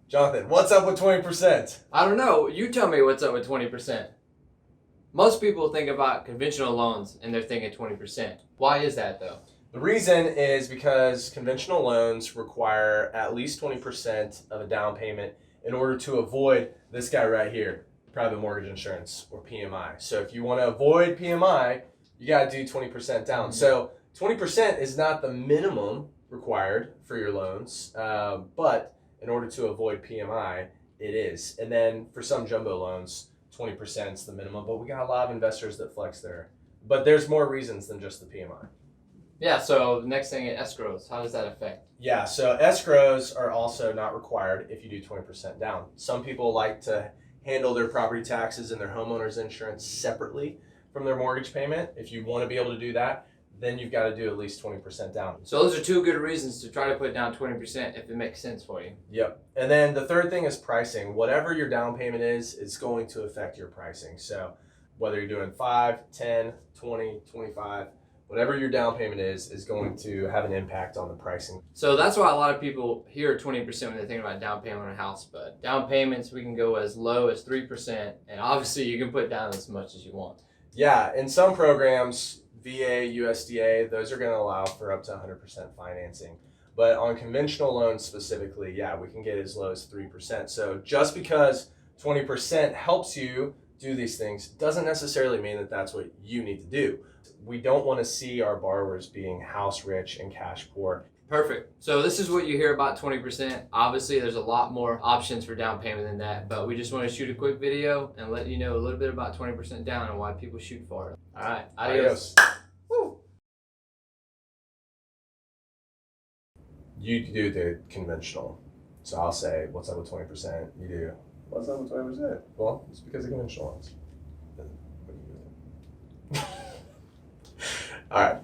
Jonathan, what's up with 20%? I don't know. You tell me what's up with 20%. Most people think about conventional loans and they're thinking 20%. Why is that though? The reason is because conventional loans require at least 20% of a down payment in order to avoid this guy right here, private mortgage insurance, or PMI. So if you want to avoid PMI, you got to do 20% down. So 20% is not the minimum required for your loans, but in order to avoid PMI, it is. And then for some jumbo loans, 20% is the minimum, but we got a lot of investors that flex there. But there's more reasons than just the PMI. Yeah, so the next thing, escrows. How does that affect? Yeah, so escrows are also not required if you do 20% down. Some people like to handle their property taxes and their homeowner's insurance separately from their mortgage payment. If you want to be able to do that, then you've got to do at least 20% down. So those are two good reasons to try to put down 20% if it makes sense for you. Yep. And then the third thing is pricing. Whatever your down payment is going to affect your pricing. So whether you're doing 5, 10, 20, 25, whatever your down payment is going to have an impact on the pricing. So that's why a lot of people hear 20% when they're thinking about down payment on a house. But down payments, we can go as low as 3%. And obviously you can put down as much as you want. Yeah, in some programs, VA, USDA, those are going to allow for up to 100% financing. But on conventional loans specifically, yeah, we can get as low as 3%. So just because 20% helps you do these things doesn't necessarily mean that that's what you need to do. We don't want to see our borrowers being house rich and cash poor. Perfect. So this is what you hear about 20%. Obviously, there's a lot more options for down payment than that, but we just want to shoot a quick video and let you know a little bit about 20% down and why people shoot for it. All right. Adios. Woo. You do the conventional. So I'll say, what's up with 20%? You do, what's up with 20%? Well, it's because of conventional ones. All right.